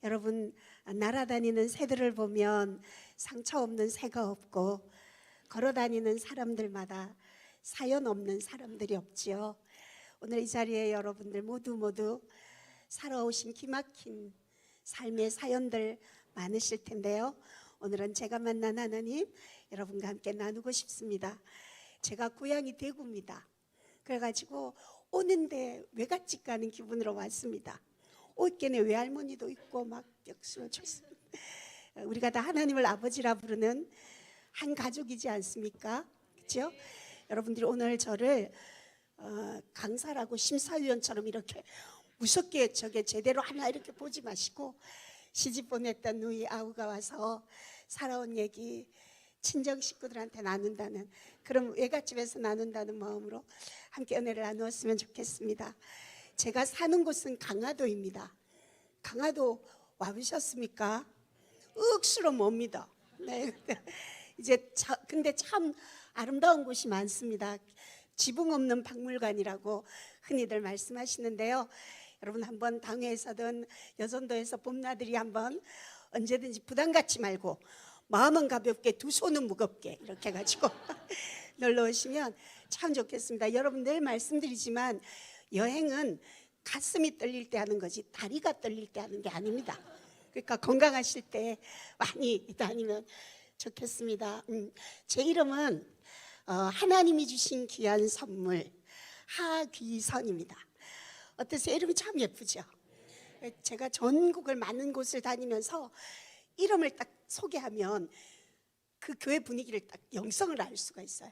여러분, 날아다니는 새들을 보면 상처 없는 새가 없고 걸어다니는 사람들마다 사연 없는 사람들이 없지요. 오늘 이 자리에 여러분들 모두 살아오신 기막힌 삶의 사연들 많으실 텐데요. 오늘은 제가 만난 하나님 여러분과 함께 나누고 싶습니다. 제가 고향이 대구입니다. 그래가지고 오는데 외갓집 가는 기분으로 왔습니다. 옷견에 외할머니도 있고 막 벽수를 쳤습니다. 우리가 다 하나님을 아버지라 부르는 한 가족이지 않습니까? 그렇죠? 여러분들이 오늘 저를 강사라고 심사위원처럼 이렇게 무섭게 저게 제대로 하나 이렇게 보지 마시고, 시집 보냈던 누이 아우가 와서 살아온 얘기 친정 식구들한테 나눈다는, 그럼 외갓집에서 나눈다는 마음으로 함께 은혜를 나누었으면 좋겠습니다. 제가 사는 곳은 강화도입니다. 강화도 와보셨습니까? 억수로 멉니다. 네. 근데 참 아름다운 곳이 많습니다. 지붕 없는 박물관이라고 흔히들 말씀하시는데요. 여러분 한번 당회에서든 여전도에서 봄나들이 한번 언제든지 부담 갖지 말고 마음은 가볍게 두 손은 무겁게 이렇게 해가지고 놀러 오시면 참 좋겠습니다. 여러분 늘 말씀드리지만 여행은 가슴이 떨릴 때 하는 거지 다리가 떨릴 때 하는 게 아닙니다. 그러니까 건강하실 때 많이 다니면 좋겠습니다. 제 이름은 하나님이 주신 귀한 선물 하귀선입니다. 어떠세요? 이름이 참 예쁘죠? 제가 전국을 많은 곳을 다니면서 이름을 딱 소개하면 그 교회 분위기를 딱 영성을 알 수가 있어요.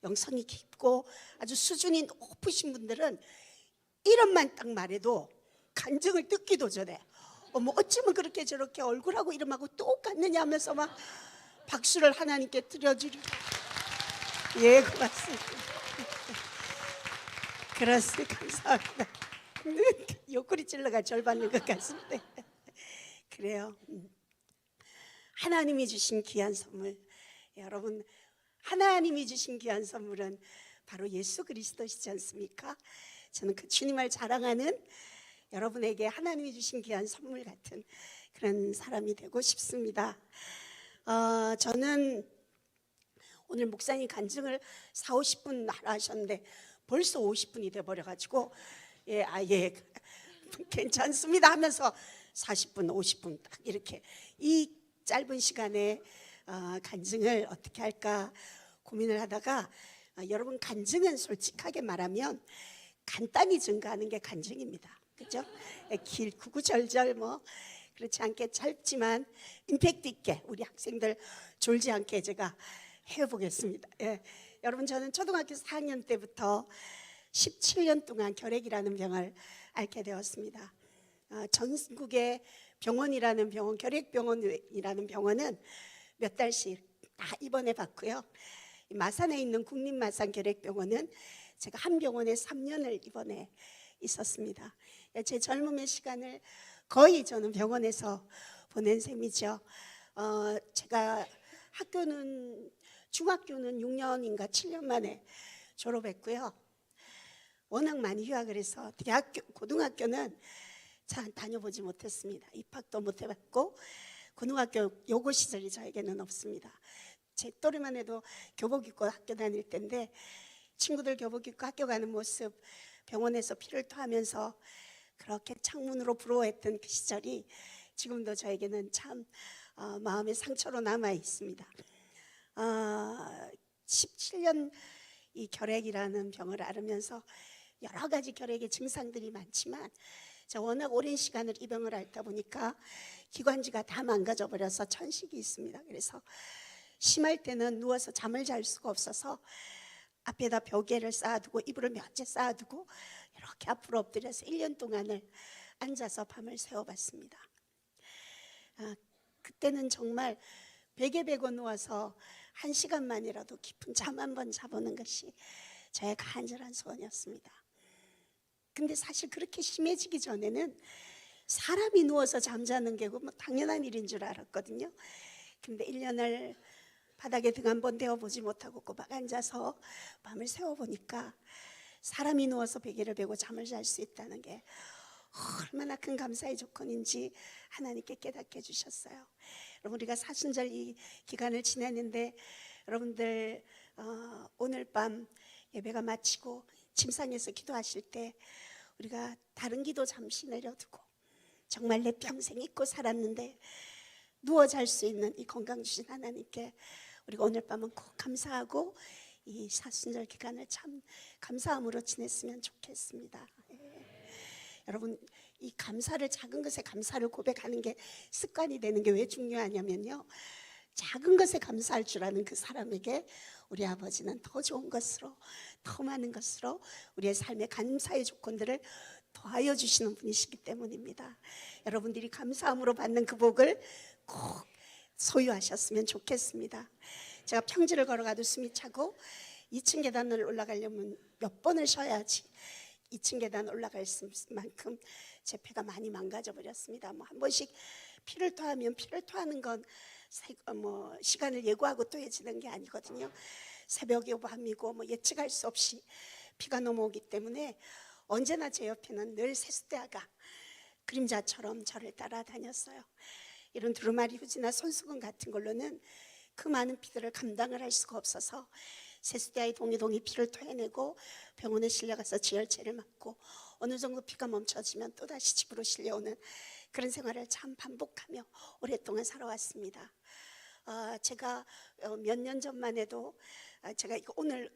영성이 깊고 아주 수준이 높으신 분들은 이름만 딱 말해도 간증을 듣기도 전에 어쩌면 그렇게 저렇게 얼굴하고 이름하고 똑같느냐 하면서 막 박수를 하나님께 드려주리. 예, 고맙습니다. 그렇습니다. 감사합니다. 옆구리 찔러가 절받는 것 같습니다. 그래요. 하나님이 주신 귀한 선물, 여러분 하나님이 주신 귀한 선물은 바로 예수 그리스도시지 않습니까? 저는 그 주님을 자랑하는 여러분에게 하나님이 주신 귀한 선물 같은 그런 사람이 되고 싶습니다. 저는 오늘 목사님 간증을 40-50분 하라 하셨는데 벌써 50분이 돼버려가지고 예, 괜찮습니다 하면서 40분, 50분 딱 이렇게 이 짧은 시간에 간증을 어떻게 할까 고민을 하다가 여러분 간증은 솔직하게 말하면 간단히 증거하는 게 간증입니다. 그죠? 길 구구절절 뭐 그렇지 않게 짧지만 임팩트 있게 우리 학생들 졸지 않게 제가 해보겠습니다. 예. 여러분 저는 초등학교 4학년 때부터 17년 동안 결핵이라는 병을 앓게 되었습니다. 전국의 병원이라는 병원, 결핵병원이라는 병원은 몇 달씩 다 입원해 봤고요. 마산에 있는 국립마산결핵병원은 제가 한 병원에 3년을 입원해 있었습니다. 제 젊음의 시간을 거의 저는 병원에서 보낸 셈이죠. 제가 중학교는 6년인가 7년 만에 졸업했고요. 워낙 많이 휴학을 해서 고등학교는 잘 다녀보지 못했습니다. 입학도 못 해봤고 고등학교 요고 시절이 저에게는 없습니다. 제 또래만 해도 교복 입고 학교 다닐 때인데 친구들 교복 입고 학교 가는 모습 병원에서 피를 토하면서 그렇게 창문으로 부러워했던 그 시절이 지금도 저에게는 참 마음의 상처로 남아 있습니다. 17년 이 결핵이라는 병을 앓으면서 여러 가지 결핵의 증상들이 많지만 제가 워낙 오랜 시간을 이 병을 앓다 보니까 기관지가 다 망가져 버려서 천식이 있습니다. 그래서 심할 때는 누워서 잠을 잘 수가 없어서 앞에다 벽에를 쌓아두고 이불을 몇 채 쌓아두고 이렇게 앞으로 엎드려서 1년 동안을 앉아서 밤을 새워봤습니다. 그때는 정말 베개 베고 누워서 1시간만이라도 깊은 잠 한번 자보는 것이 저의 간절한 소원이었습니다. 근데 사실 그렇게 심해지기 전에는 사람이 누워서 잠자는 게 뭐 당연한 일인 줄 알았거든요. 근데 1년을 바닥에 등 한 번 대어보지 못하고 꼬박 앉아서 밤을 새워보니까 사람이 누워서 베개를 베고 잠을 잘 수 있다는 게 얼마나 큰 감사의 조건인지 하나님께 깨닫게 해주셨어요. 여러분, 우리가 사순절 이 기간을 지내는데 여러분들 오늘 밤 예배가 마치고 침상에서 기도하실 때 우리가 다른 기도 잠시 내려두고 정말 내 평생 잊고 살았는데 누워 잘 수 있는 이 건강 주신 하나님께 우리가 오늘 밤은 꼭 감사하고 이 사순절 기간을 참 감사함으로 지냈으면 좋겠습니다. 여러분, 이 감사를, 작은 것에 감사를 고백하는 게 습관이 되는 게 왜 중요하냐면요, 작은 것에 감사할 줄 아는 그 사람에게 우리 아버지는 더 좋은 것으로, 더 많은 것으로 우리의 삶의 감사의 조건들을 더하여 주시는 분이시기 때문입니다. 여러분들이 감사함으로 받는 그 복을 꼭 소유하셨으면 좋겠습니다. 제가 평지를 걸어가도 숨이 차고 2층 계단을 올라가려면 몇 번을 쉬어야지 2층 계단 올라갈 만큼 제 폐가 많이 망가져 버렸습니다. 한 번씩 피를 토하면, 피를 토하는 건 시간을 예고하고 토해지는 게 아니거든요. 새벽이고 밤이고 예측할 수 없이 피가 넘어오기 때문에 언제나 제 옆에는 늘 세수대야가 그림자처럼 저를 따라다녔어요. 이런 두루마리 휴지나 손수건 같은 걸로는 그 많은 피들을 감당을 할 수가 없어서 세수대야의 동이 피를 토해내고 병원에 실려가서 지혈제를 맞고 어느 정도 피가 멈춰지면 또다시 집으로 실려오는 그런 생활을 참 반복하며 오랫동안 살아왔습니다. 제가 몇 년 전만 해도 제가 오늘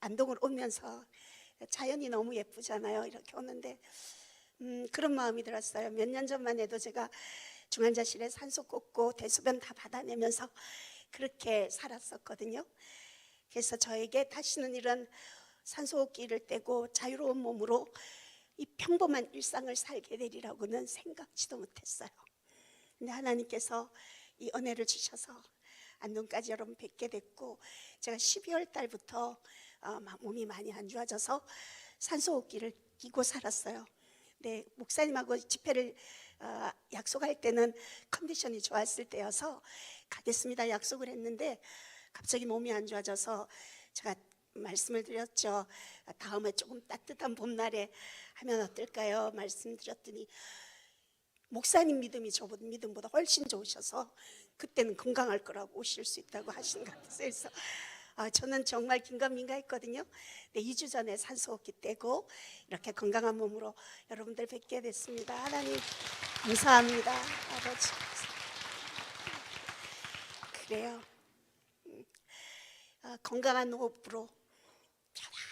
안동을 오면서 자연이 너무 예쁘잖아요. 이렇게 오는데 그런 마음이 들었어요. 몇 년 전만 해도 제가 중환자실에 산소 꽂고 대소변 다 받아내면서 그렇게 살았었거든요. 그래서 저에게 다시는 이런 산소호흡기를 떼고 자유로운 몸으로 이 평범한 일상을 살게 되리라고는 생각지도 못했어요. 근데 하나님께서 이 은혜를 주셔서 안동까지 여러분 뵙게 됐고, 제가 12월 달부터 몸이 많이 안 좋아져서 산소호흡기를 끼고 살았어요. 근데 목사님하고 집회를 약속할 때는 컨디션이 좋았을 때여서 가겠습니다 약속을 했는데 갑자기 몸이 안 좋아져서 제가 말씀을 드렸죠. 다음에 조금 따뜻한 봄날에 하면 어떨까요? 말씀드렸더니 목사님 믿음이 저 믿음보다 훨씬 좋으셔서 그때는 건강할 거라고 오실 수 있다고 하신 것 같아서, 그래서 저는 정말 긴가민가했거든요. 근데 2주 전에 산소호흡기 떼고 이렇게 건강한 몸으로 여러분들 뵙게 됐습니다. 하나님 감사합니다. 아버지 그래요. 건강한 호흡으로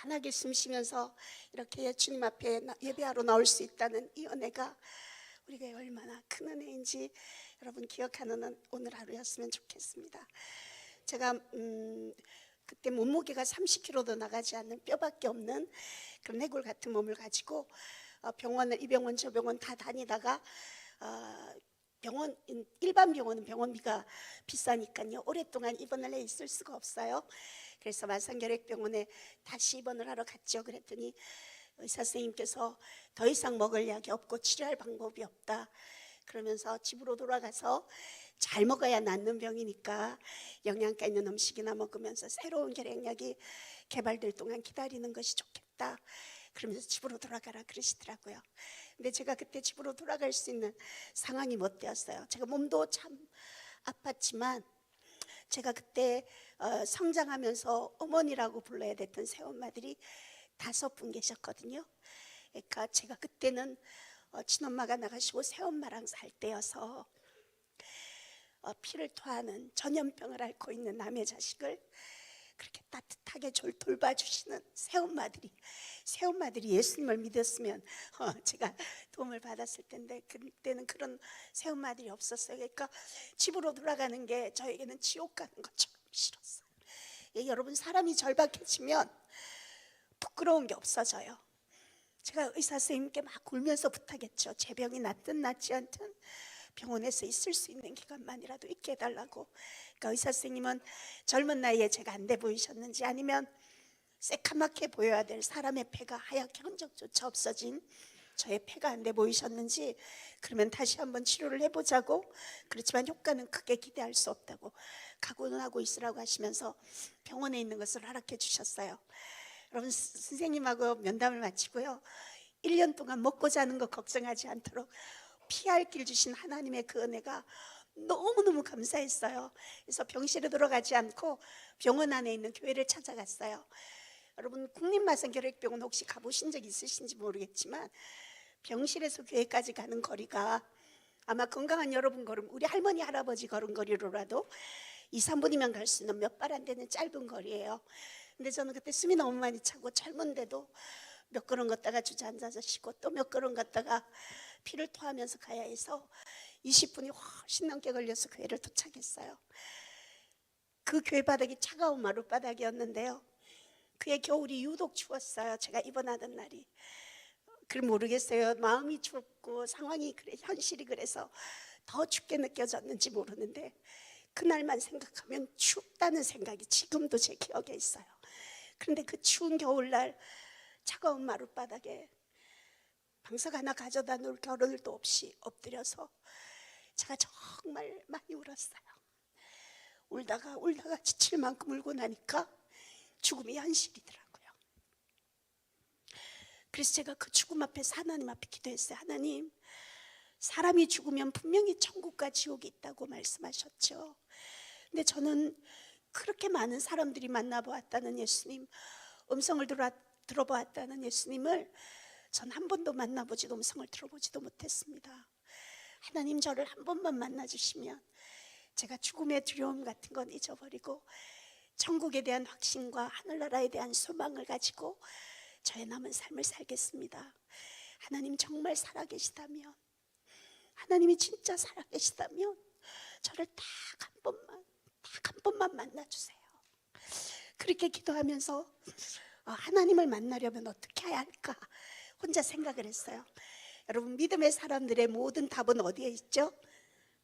편안하게 숨 쉬면서 이렇게 주님 앞에 예배하러 나올 수 있다는 이 은혜가 우리가 얼마나 큰 은혜인지 여러분 기억하는 오늘 하루였으면 좋겠습니다. 제가 그때 몸무게가 30kg도 나가지 않는 뼈밖에 없는 그런 해골 같은 몸을 가지고 병원을 이 병원 저 병원 다 다니다가 일반 병원은 병원비가 비싸니까요 오랫동안 입원을 해 있을 수가 없어요. 그래서 마산결핵병원에 다시 입원을 하러 갔죠. 그랬더니 의사 선생님께서 더 이상 먹을 약이 없고 치료할 방법이 없다 그러면서 집으로 돌아가서 잘 먹어야 낫는 병이니까 영양가 있는 음식이나 먹으면서 새로운 결핵약이 개발될 동안 기다리는 것이 좋겠다 그러면서 집으로 돌아가라 그러시더라고요. 근데 제가 그때 집으로 돌아갈 수 있는 상황이 못 되었어요. 제가 몸도 참 아팠지만 제가 그때 성장하면서 어머니라고 불러야 됐던 새엄마들이 5분 계셨거든요. 그러니까 제가 그때는 친엄마가 나가시고 새엄마랑 살 때여서 피를 토하는 전염병을 앓고 있는 남의 자식을 그렇게 따뜻하게 저를 돌봐주시는 새엄마들이 예수님을 믿었으면 제가 도움을 받았을 텐데 그때는 그런 새엄마들이 없었어요. 그러니까 집으로 돌아가는 게 저에게는 지옥 가는 것처럼 싫었어요. 여러분, 사람이 절박해지면 부끄러운 게 없어져요. 제가 의사 선생님께 막 울면서 부탁했죠. 제 병이 낫든 낫지 않든 병원에서 있을 수 있는 기간만이라도 있게 해달라고. 그러니까 의사 선생님은 젊은 나이에 제가 안 돼 보이셨는지 아니면 새카맣게 보여야 될 사람의 폐가 하얗게 흔적조차 없어진 저의 폐가 안 돼 보이셨는지 그러면 다시 한번 치료를 해보자고, 그렇지만 효과는 크게 기대할 수 없다고 각오는 하고 있으라고 하시면서 병원에 있는 것을 허락해 주셨어요. 여러분, 선생님하고 면담을 마치고요 1년 동안 먹고 자는 거 걱정하지 않도록 피할 길 주신 하나님의 그 은혜가 너무너무 감사했어요. 그래서 병실에 들어가지 않고 병원 안에 있는 교회를 찾아갔어요. 여러분, 국립마산결핵병원 혹시 가보신 적 있으신지 모르겠지만 병실에서 교회까지 가는 거리가 아마 건강한 여러분 걸음, 우리 할머니 할아버지 걸은 거리로라도 2, 3분이면 갈 수 있는 몇 발 안 되는 짧은 거리예요. 근데 저는 그때 숨이 너무 많이 차고 젊은데도 몇 걸음 걷다가 주저앉아서 쉬고 또 몇 걸음 걷다가 피를 토하면서 가야 해서 20분이 훨씬 넘게 걸려서 교회를 도착했어요. 그 교회 바닥이 차가운 마룻바닥이었는데요. 그의 겨울이 유독 추웠어요. 제가 입원하던 날이. 그걸 모르겠어요. 마음이 춥고 상황이 그래, 현실이 그래서 더 춥게 느껴졌는지 모르는데 그날만 생각하면 춥다는 생각이 지금도 제 기억에 있어요. 그런데 그 추운 겨울날 차가운 마룻바닥에 방석 하나 가져다 놓을 겨를도 없이 엎드려서 제가 정말 많이 울었어요. 울다가 지칠 만큼 울고 나니까 죽음이 현실이더라고요. 그래서 제가 그 죽음 앞에서 하나님 앞에 기도했어요. 하나님, 사람이 죽으면 분명히 천국과 지옥이 있다고 말씀하셨죠. 근데 저는 그렇게 많은 사람들이 만나보았다는 예수님, 음성을 들어보았다는 예수님을 전 한 번도 만나보지도 음성을 들어보지도 못했습니다. 하나님, 저를 한 번만 만나주시면 제가 죽음의 두려움 같은 건 잊어버리고 천국에 대한 확신과 하늘나라에 대한 소망을 가지고 저의 남은 삶을 살겠습니다. 하나님, 정말 살아계시다면, 하나님이 진짜 살아계시다면 저를 딱 한 번만 만나주세요. 그렇게 기도하면서 하나님을 만나려면 어떻게 해야 할까 혼자 생각을 했어요. 여러분, 믿음의 사람들의 모든 답은 어디에 있죠?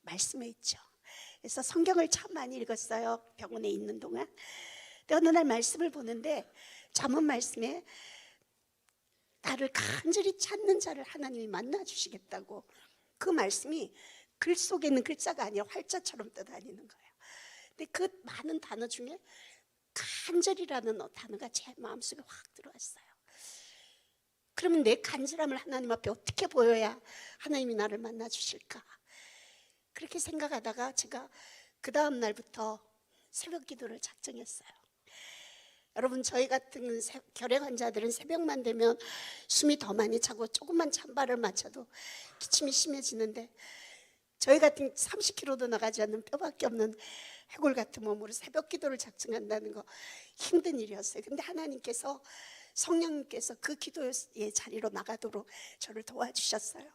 말씀에 있죠. 그래서 성경을 참 많이 읽었어요. 병원에 있는 동안. 근데 어느 날 말씀을 보는데 잠언 말씀에 나를 간절히 찾는 자를 하나님이 만나주시겠다고, 그 말씀이 글 속에 있는 글자가 아니라 활자처럼 떠다니는 거예요. 근데 그 많은 단어 중에 간절이라는 단어가 제 마음속에 확 들어왔어요. 그러면 내 간절함을 하나님 앞에 어떻게 보여야 하나님이 나를 만나주실까? 그렇게 생각하다가 제가 그 다음 날부터 새벽 기도를 작정했어요. 여러분, 저희 같은 결핵 환자들은 새벽만 되면 숨이 더 많이 차고 조금만 찬바를 맞춰도 기침이 심해지는데, 저희 같은 30kg도 나가지 않는 뼈밖에 없는 해골 같은 몸으로 새벽 기도를 작정한다는 거 힘든 일이었어요. 근데 하나님께서, 성령님께서 그 기도의 자리로 나가도록 저를 도와주셨어요.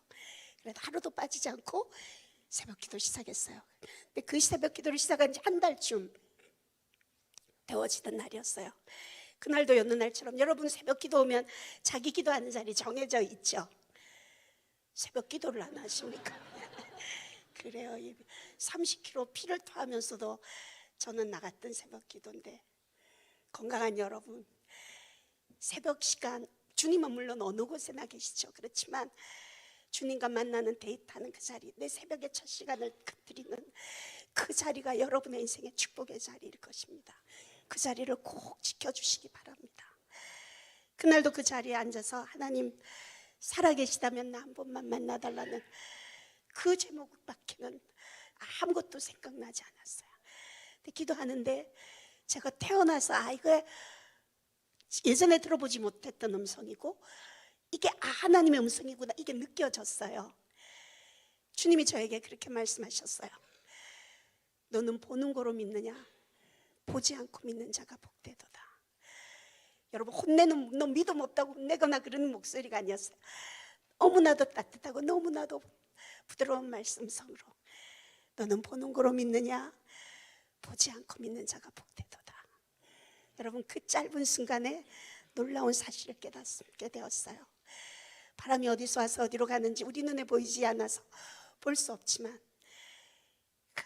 그래도 하루도 빠지지 않고 새벽 기도를 시작했어요. 근데 그 새벽 기도를 시작한 지 한 달쯤 되어지던 날이었어요. 그날도 여느 날처럼 여러분 새벽 기도 오면 자기 기도하는 자리 정해져 있죠. 새벽 기도를 안 하십니까? 그래요. 30kg 피를 토하면서도 저는 나갔던 새벽 기도인데, 건강한 여러분, 새벽 시간, 주님은 물론 어느 곳에나 계시죠. 그렇지만 주님과 만나는 데이트하는 그 자리, 내 새벽의 첫 시간을 드리는 그 자리가 여러분의 인생의 축복의 자리일 것입니다. 그 자리를 꼭 지켜주시기 바랍니다. 그날도 그 자리에 앉아서 하나님, 살아계시다면 나 한 번만 만나달라는 그 제목밖에는 아무것도 생각나지 않았어요. 근데 기도하는데 제가 태어나서 이거 예전에 들어보지 못했던 음성이고 이게 하나님의 음성이구나, 이게 느껴졌어요. 주님이 저에게 그렇게 말씀하셨어요. 너는 보는 거로 믿느냐? 보지 않고 믿는 자가 복되도다. 여러분, 혼내는, 너 믿음 없다고 혼내거나 그러는 목소리가 아니었어요. 너무나도 따뜻하고 너무나도 부드러운 말씀성으로, 너는 보는 거로 믿느냐? 보지 않고 믿는 자가 복되도다. 여러분, 그 짧은 순간에 놀라운 사실을 깨닫게 되었어요. 바람이 어디서 와서 어디로 가는지 우리 눈에 보이지 않아서 볼 수 없지만 그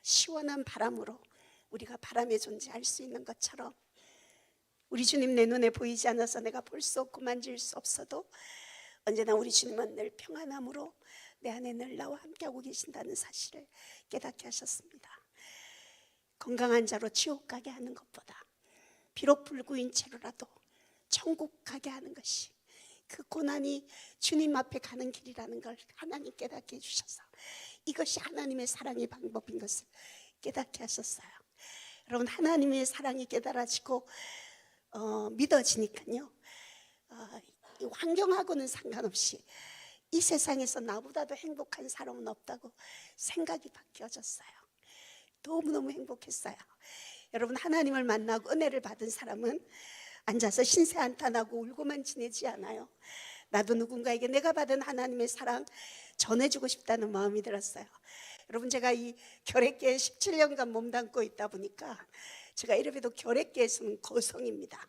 시원한 바람으로 우리가 바람의 존재 알 수 있는 것처럼, 우리 주님 내 눈에 보이지 않아서 내가 볼 수 없고 만질 수 없어도 언제나 우리 주님은 늘 평안함으로 내 안에 늘 나와 함께하고 계신다는 사실을 깨닫게 하셨습니다. 건강한 자로 지옥 가게 하는 것보다 비록 불구인 채로라도 천국 가게 하는 것이 그 고난이 주님 앞에 가는 길이라는 걸 하나님 깨닫게 해주셔서 이것이 하나님의 사랑의 방법인 것을 깨닫게 하셨어요. 여러분, 하나님의 사랑이 깨달아지고 믿어지니까요, 이 환경하고는 상관없이 이 세상에서 나보다도 행복한 사람은 없다고 생각이 바뀌어졌어요. 너무너무 행복했어요. 여러분, 하나님을 만나고 은혜를 받은 사람은 앉아서 신세한탄하고 울고만 지내지 않아요. 나도 누군가에게 내가 받은 하나님의 사랑 전해주고 싶다는 마음이 들었어요. 여러분, 제가 이 결핵계에 17년간 몸담고 있다 보니까 제가 이래봬도 결핵계에서는 거성입니다.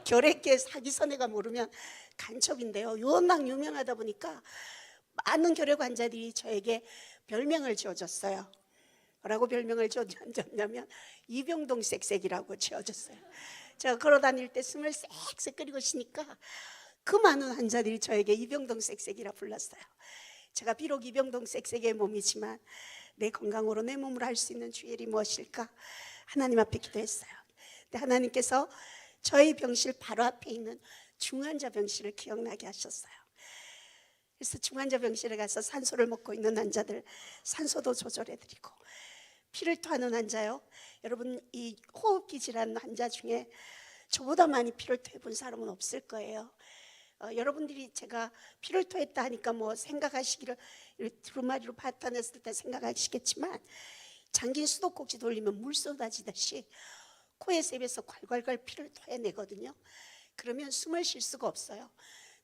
결핵계 사기선애가 모르면 간첩인데요, 워낙 유명하다 보니까 많은 결핵 환자들이 저에게 별명을 지어줬어요. 뭐라고 별명을 지어줬냐면 이병동 쌕쌕이라고 지어줬어요. 제가 걸어다닐 때 숨을 쌕쌕 끓이고 쉬니까 그 많은 환자들이 저에게 이병동 쌕쌕이라 불렀어요. 제가 비록 이병동 쌕쌕의 몸이지만 내 건강으로 내 몸으로 할 수 있는 주일이 무엇일까 하나님 앞에 기도했어요. 근데 하나님께서 저희 병실 바로 앞에 있는 중환자 병실을 기억나게 하셨어요. 그래서 중환자 병실에 가서 산소를 먹고 있는 환자들 산소도 조절해드리고, 피를 토하는 환자요, 여러분, 이 호흡기 질환 환자 중에 저보다 많이 피를 토해본 사람은 없을 거예요. 여러분들이 제가 피를 토했다 하니까 뭐 생각하시기를 두루마리로 파탄했을 때 생각하시겠지만, 장기 수도꼭지 돌리면 물 쏟아지듯이 코에서 입에서 콸콸콸 피를 토해내거든요. 그러면 숨을 쉴 수가 없어요.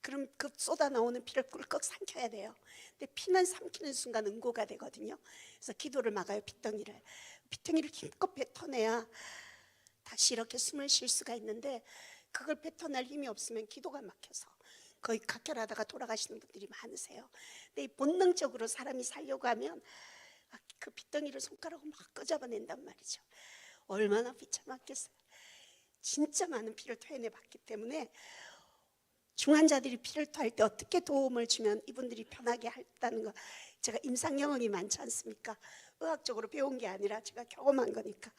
그럼 그 쏟아 나오는 피를 꿀꺽 삼켜야 돼요. 근데 피는 삼키는 순간 응고가 되거든요. 그래서 기도를 막아요. 피덩이를 힘껏 뱉어내야 다시 이렇게 숨을 쉴 수가 있는데, 그걸 뱉어낼 힘이 없으면 기도가 막혀서 거의 각혈하다가 돌아가시는 분들이 많으세요. 근데 이 본능적으로 사람이 살려고 하면 그 핏덩이를 손가락으로 막 꺼잡아낸단 말이죠. 얼마나 비참하겠어요. 진짜 많은 피를 토해내 봤기 때문에 중환자들이 피를 토할 때 어떻게 도움을 주면 이분들이 편하게 했다는 거, 제가 임상 경험이 많지 않습니까? 의학적으로 배운 게 아니라 제가 경험한 거니까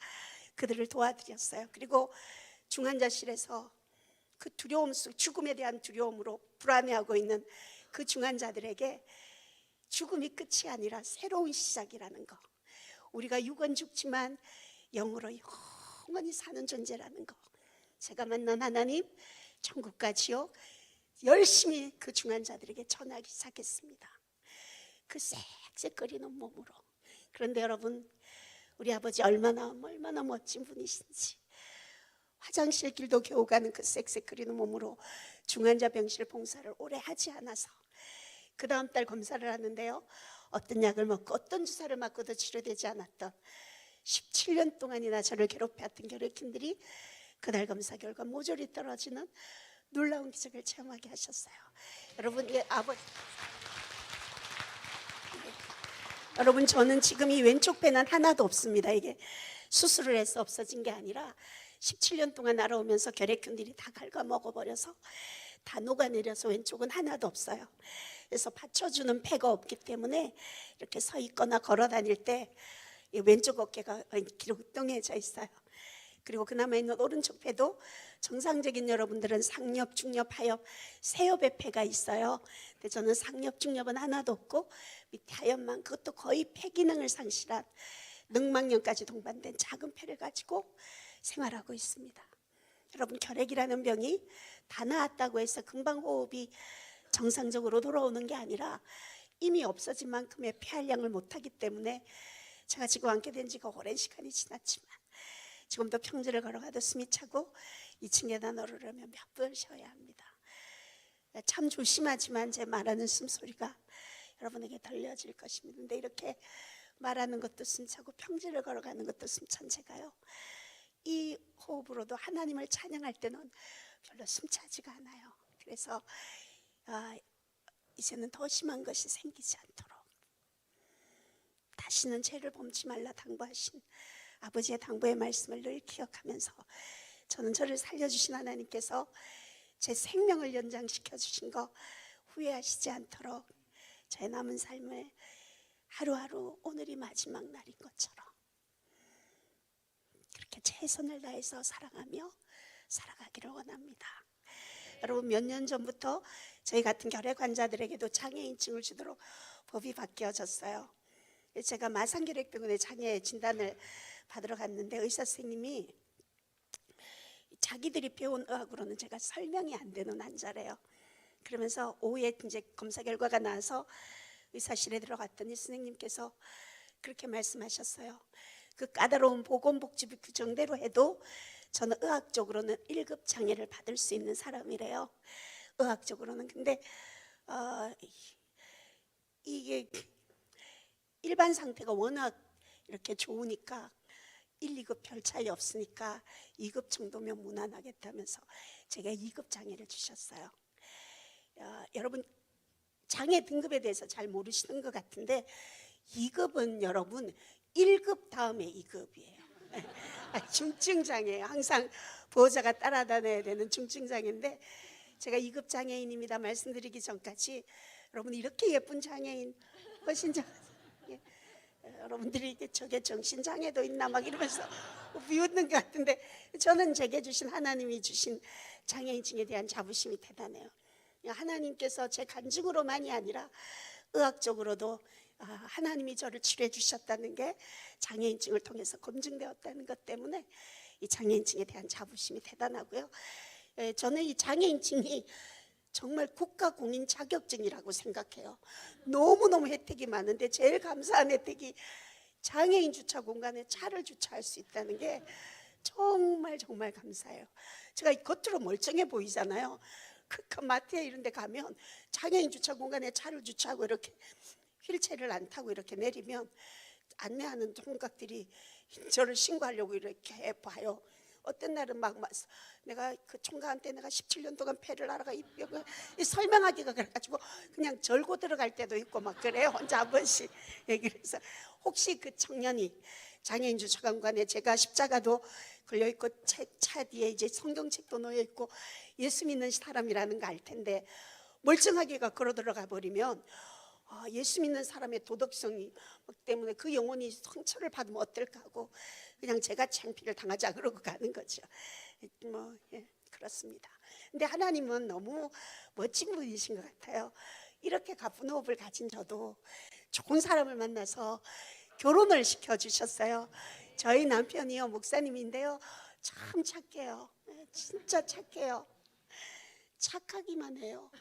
그들을 도와드렸어요. 그리고 중환자실에서 그 두려움 속, 죽음에 대한 두려움으로 불안해하고 있는 그 중환자들에게 죽음이 끝이 아니라 새로운 시작이라는 거, 우리가 육은 죽지만 영으로 영원히 사는 존재라는 거, 제가 만난 하나님, 천국과 지옥 열심히 그 중환자들에게 전하기 시작했습니다. 그 쌕쌕거리는 몸으로. 그런데 여러분, 우리 아버지 얼마나 멋진 분이신지, 화장실 길도 겨우 가는 그 쌕쌕거리는 몸으로 중환자 병실 봉사를 오래 하지 않아서 그 다음 달 검사를 하는데요, 어떤 약을 먹고 어떤 주사를 맞고도 치료되지 않았던 17년 동안이나 저를 괴롭혀왔던 결핵균들이 그날 검사 결과 모조리 떨어지는 놀라운 기적을 체험하게 하셨어요. 여러분, 여러분, 저는 지금 이 왼쪽 배는 하나도 없습니다. 이게 수술을 해서 없어진 게 아니라 17년 동안 날아오면서 결핵균들이 다 갉아먹어버려서 다 녹아내려서 왼쪽은 하나도 없어요. 그래서 받쳐주는 폐가 없기 때문에 이렇게 서 있거나 걸어 다닐 때 왼쪽 어깨가 기르뚱해져 있어요. 그리고 그나마 있는 오른쪽 폐도 정상적인 여러분들은 상엽, 중엽, 하엽, 세엽의 폐가 있어요. 근데 저는 상엽, 중엽은 하나도 없고 밑에 하엽만, 그것도 거의 폐 기능을 상실한 늑막염까지 동반된 작은 폐를 가지고 생활하고 있습니다. 여러분, 결핵이라는 병이 다 나았다고 해서 금방 호흡이 정상적으로 돌아오는 게 아니라 이미 없어진 만큼의 폐활량을 못하기 때문에 제가 지금 앉게 된 지가 오랜 시간이 지났지만 지금도 평지를 걸어가도 숨이 차고 2층 계단 오르려면 몇 번 쉬어야 합니다. 참 조심하지만 제 말하는 숨소리가 여러분에게 들려질 것입니다. 근데 이렇게 말하는 것도 숨차고 평지를 걸어가는 것도 숨찬 제가요, 이 호흡으로도 하나님을 찬양할 때는 별로 숨차지가 않아요. 그래서 이제는 더 심한 것이 생기지 않도록 다시는 죄를 범치 말라 당부하신 아버지의 당부의 말씀을 늘 기억하면서, 저는 저를 살려주신 하나님께서 제 생명을 연장시켜 주신 거 후회하시지 않도록 저의 남은 삶을 하루하루 오늘이 마지막 날인 것처럼 그렇게 최선을 다해서 사랑하며 살아가기를 원합니다. 여러분 몇 년 전부터 저희 같은 결핵 환자들에게도 장애인증을 주도록 법이 바뀌어졌어요. 제가 마산결핵병원에 장애 진단을 받으러 갔는데 의사 선생님이 자기들이 배운 의학으로는 제가 설명이 안 되는 환자래요. 그러면서 오후에 이제 검사 결과가 나와서 의사실에 들어갔더니 선생님께서 그렇게 말씀하셨어요. 그 까다로운 보건복지부 규정대로 해도 저는 의학적으로는 1급 장애를 받을 수 있는 사람이래요. 의학적으로는. 근데 이게 일반 상태가 워낙 이렇게 좋으니까 1, 2급 별 차이 없으니까 2급 정도면 무난하겠다면서 제가 2급 장애를 주셨어요. 여러분 장애 등급에 대해서 잘 모르시는 것 같은데 2급은 여러분 1급 다음에 2급이에요. 중증장애예요. 항상 보호자가 따라다녀야 되는 중증장애인데 제가 2급 장애인입니다 말씀드리기 전까지 여러분 이렇게 예쁜 장애인 훨씬 여러분들이 저게 정신장애도 있나 막 이러면서 비웃는 것 같은데 저는 제게 주신 하나님이 주신 장애인증에 대한 자부심이 대단해요. 하나님께서 제 간증으로만이 아니라 의학적으로도 하나님이 저를 치료해 주셨다는 게 장애인증을 통해서 검증되었다는 것 때문에 이 장애인증에 대한 자부심이 대단하고요. 저는 이 장애인증이 정말 국가공인 자격증이라고 생각해요. 너무너무 혜택이 많은데 제일 감사한 혜택이 장애인 주차 공간에 차를 주차할 수 있다는 게 정말 정말 감사해요. 제가 겉으로 멀쩡해 보이잖아요. 큰 마트에 이런 데 가면 장애인 주차 공간에 차를 주차하고 이렇게 휠체어를 안 타고 이렇게 내리면 안내하는 총각들이 저를 신고하려고 이렇게 봐요. 어떤 날은 막 내가 그 총각한테 내가 17년 동안 폐를 알아가 설명하기가 그래가지고 그냥 절고 들어갈 때도 있고 막 그래요. 혼자 한 번씩. 그래서 혹시 그 청년이 장애인 주차공간에 제가 십자가도 걸려있고 차 뒤에 이제 성경책도 놓여있고 예수 믿는 사람이라는 거 알 텐데 멀쩡하게가 걸어 들어가 버리면 예수 믿는 사람의 도덕성이 때문에 그 영혼이 상처를 받으면 어떨까 하고 그냥 제가 창피를 당하자 그러고 가는 거죠. 그렇습니다. 근데 하나님은 너무 멋진 분이신 것 같아요. 이렇게 가쁜 호흡을 가진 저도 좋은 사람을 만나서 결혼을 시켜주셨어요. 저희 남편이요 목사님인데요 참 착해요. 진짜 착해요. 착하기만 해요.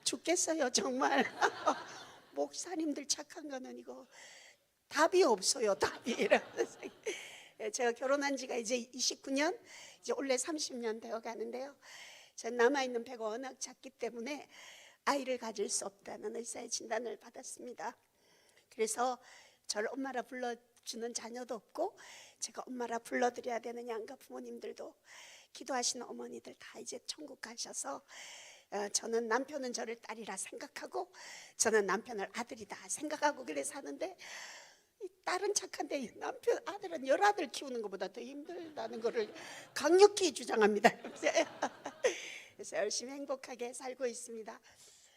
죽겠어요 정말. 목사님들 착한 거는 이거 답이 없어요. 답이. 제가 결혼한 지가 이제 29년 이제 올해 30년 되어 가는데요 전 남아있는 배가 워낙 작기 때문에 아이를 가질 수 없다는 의사의 진단을 받았습니다. 그래서 저를 엄마라 불러주는 자녀도 없고 제가 엄마라 불러드려야 되는 양가 부모님들도 기도하시는 어머니들 다 이제 천국 가셔서 저는 남편은 저를 딸이라 생각하고 저는 남편을 아들이다 생각하고 그래 사는데 딸은 착한데 남편 아들은 열아들 키우는 것보다 더 힘들다는 것을 강력히 주장합니다. 그래서 열심히 행복하게 살고 있습니다.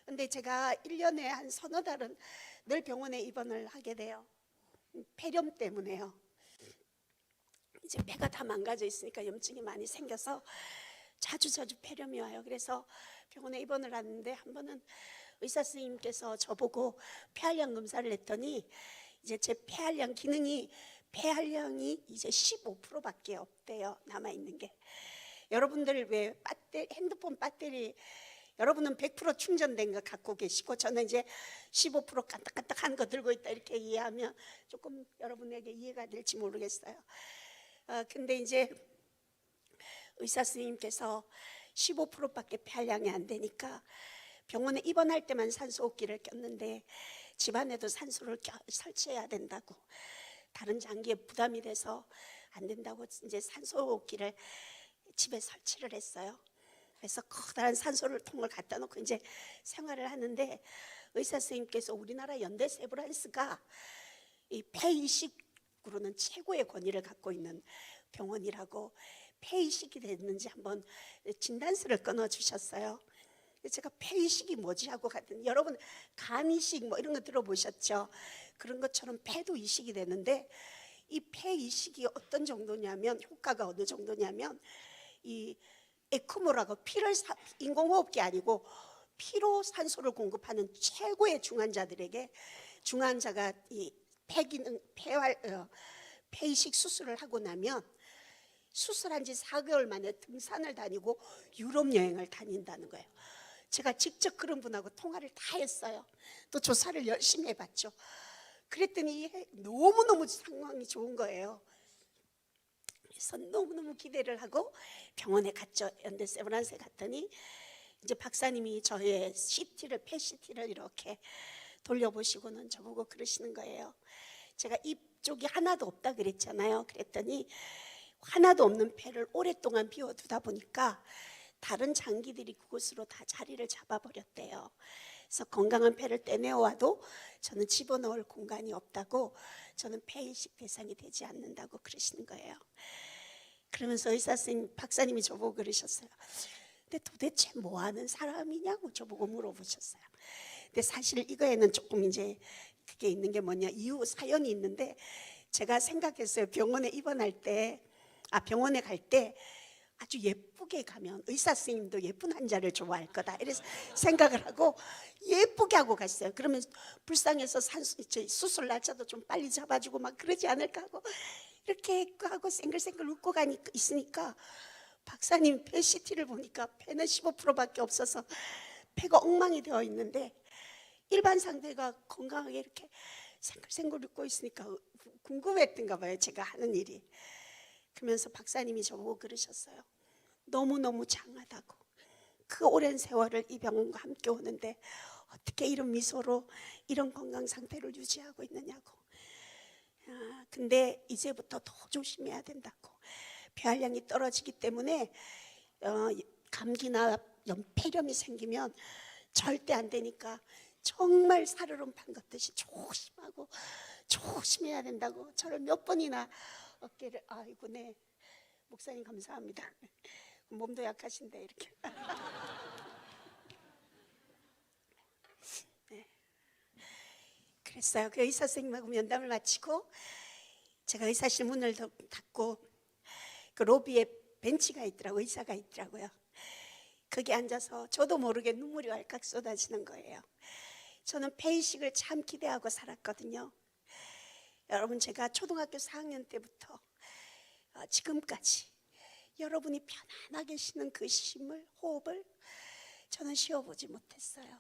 근데 제가 1년에 한 서너 달은 늘 병원에 입원을 하게 돼요. 폐렴 때문에요. 이제 폐가 다 망가져 있으니까 염증이 많이 생겨서 자주 폐렴이 와요. 그래서 병원에 입원을 하는데 한 번은 의사 선생님께서 저보고 폐활량 검사를 했더니 이제 제 폐활량 기능이 폐활량이 이제 15%밖에 없대요. 남아있는 게. 여러분들 왜 핸드폰 배터리 여러분은 100% 충전된 거 갖고 계시고 저는 이제 15% 깐딱깐딱한 거 들고 있다 이렇게 이해하면 조금 여러분에게 이해가 될지 모르겠어요. 근데 이제 의사 선생님께서 15%밖에 폐활량이 안 되니까 병원에 입원할 때만 산소호흡기를 꼈는데 집안에도 산소를 설치해야 된다고 다른 장기에 부담이 돼서 안 된다고 이제 산소호흡기를 집에 설치를 했어요. 그래서 커다란 산소를 통을 갖다 놓고 이제 생활을 하는데 의사 선생님께서 우리나라 연대 세브란스가 이 폐이식으로는 최고의 권위를 갖고 있는 병원이라고 폐이식이 됐는지 한번 진단서를 끊어주셨어요. 제가 폐이식이 뭐지 하고 갔더니 여러분 간이식 뭐 이런 거 들어보셨죠? 그런 것처럼 폐도 이식이 되는데 이 폐이식이 어떤 정도냐면 효과가 어느 정도냐면 이 에크모라고 인공호흡기 아니고 피로 산소를 공급하는 최고의 중환자들에게 중환자가 이 폐이식 수술을 하고 나면 수술한 지 4개월 만에 등산을 다니고 유럽 여행을 다닌다는 거예요. 제가 직접 그런 분하고 통화를 다 했어요. 또 조사를 열심히 해봤죠. 그랬더니 너무너무 상황이 좋은 거예요. 그래서 너무너무 기대를 하고 병원에 갔죠. 연대 세브란스에 갔더니 이제 박사님이 저의 펫CT를 이렇게 돌려보시고는 저보고 그러시는 거예요. 제가 이쪽이 하나도 없다 그랬잖아요. 그랬더니 하나도 없는 폐를 오랫동안 비워두다 보니까 다른 장기들이 그곳으로 다 자리를 잡아버렸대요. 그래서 건강한 폐를 떼내와도 저는 집어넣을 공간이 없다고, 저는 폐이식 대상이 되지 않는다고 그러시는 거예요. 그러면서 의사 선생님, 박사님이 저보고 그러셨어요. 근데 도대체 뭐 하는 사람이냐고 저보고 물어보셨어요. 근데 사실 이거에는 조금 이제 그게 있는 게 뭐냐, 이유 사연이 있는데, 제가 생각했어요. 병원에 갈 때 아주 예쁘게 가면 의사 선생님도 예쁜 환자를 좋아할 거다, 이래서 생각을 하고 예쁘게 하고 갔어요. 그러면 불쌍해서 수술 날짜도 좀 빨리 잡아주고 막 그러지 않을까 하고 이렇게 하고 생글생글 웃고 있으니까 박사님 펫CT를 보니까 폐는 15%밖에 없어서 폐가 엉망이 되어 있는데 일반 상태가 건강하게 이렇게 생글생글 웃고 있으니까 궁금했던가 봐요, 제가 하는 일이. 그러면서 박사님이 저보고 그러셨어요. 너무너무 장하다고, 그 오랜 세월을 이 병원과 함께 오는데 어떻게 이런 미소로 이런 건강 상태를 유지하고 있느냐고. 근데 이제부터 더 조심해야 된다고. 폐활량이 떨어지기 때문에 감기나 폐렴이 생기면 절대 안 되니까 정말 살얼음판 걷듯이 조심하고 조심해야 된다고 저를 몇 번이나 어깨를, 아이고 네 목사님 감사합니다. 몸도 약하신데 이렇게. 네. 그랬어요. 그 의사 선생님하고 면담을 마치고 제가 의사실 문을 닫고 그 로비에 벤치가 있더라고요. 의사가 있더라고요. 거기 앉아서 저도 모르게 눈물이 왈칵 쏟아지는 거예요. 저는 폐이식을 참 기대하고 살았거든요. 여러분, 제가 초등학교 4학년 때부터 지금까지 여러분이 편안하게 쉬는 그 호흡을 저는 쉬어보지 못했어요.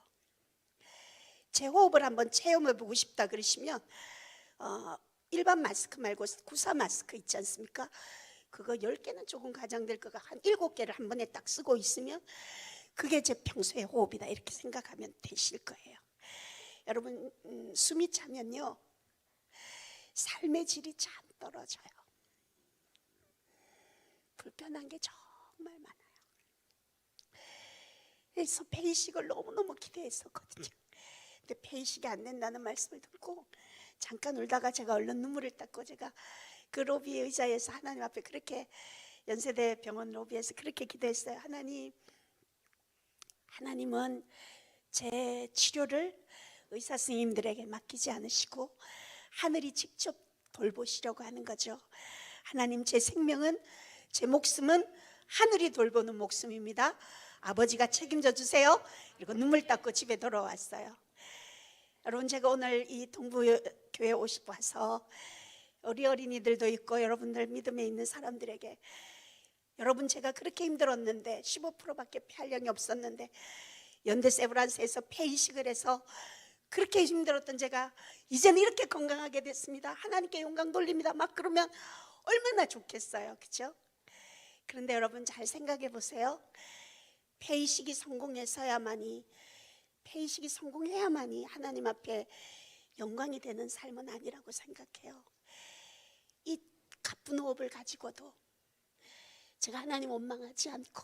제 호흡을 한번 체험해보고 싶다 그러시면 일반 마스크 말고 구사 마스크 있지 않습니까? 그거 10개는 조금 가장될 거가 한 7개를 한 번에 딱 쓰고 있으면 그게 제 평소의 호흡이다, 이렇게 생각하면 되실 거예요. 여러분, 숨이 차면요 삶의 질이 참 떨어져요. 불편한 게 정말 많아요. 그래서 폐이식을 너무너무 기대했었거든요. 근데 폐이식이 안 된다는 말씀을 듣고 잠깐 울다가 제가 얼른 눈물을 닦고 제가 그 로비 의자에서 하나님 앞에 그렇게, 연세대 병원 로비에서 그렇게 기도했어요. 하나님은 제 치료를 의사 선생님들에게 맡기지 않으시고 하늘이 직접 돌보시려고 하는 거죠. 하나님, 제 생명은, 제 목숨은 하늘이 돌보는 목숨입니다. 아버지가 책임져 주세요. 그리고 눈물 닦고 집에 돌아왔어요. 여러분, 제가 오늘 이 동부교회 와서 우리 어린이들도 있고 여러분들 믿음에 있는 사람들에게, 여러분 제가 그렇게 힘들었는데 15%밖에 폐활량이 없었는데 연대 세브란스에서 폐이식을 해서 그렇게 힘들었던 제가 이제는 이렇게 건강하게 됐습니다. 하나님께 영광 돌립니다. 막 그러면 얼마나 좋겠어요, 그렇죠? 그런데 여러분 잘 생각해 보세요. 폐이식이 성공해야만이 하나님 앞에 영광이 되는 삶은 아니라고 생각해요. 이 가쁜 호흡을 가지고도 제가 하나님 원망하지 않고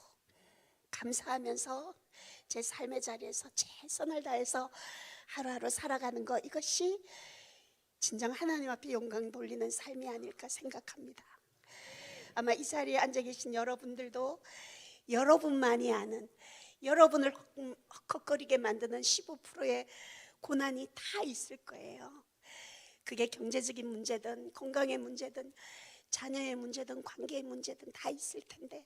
감사하면서 제 삶의 자리에서 최선을 다해서 하루하루 살아가는 것, 이것이 진정 하나님 앞에 영광 돌리는 삶이 아닐까 생각합니다. 아마 이 자리에 앉아 계신 여러분들도 여러분만이 아는, 여러분을 헉헉거리게 만드는 15%의 고난이 다 있을 거예요. 그게 경제적인 문제든 건강의 문제든 자녀의 문제든 관계의 문제든 다 있을 텐데,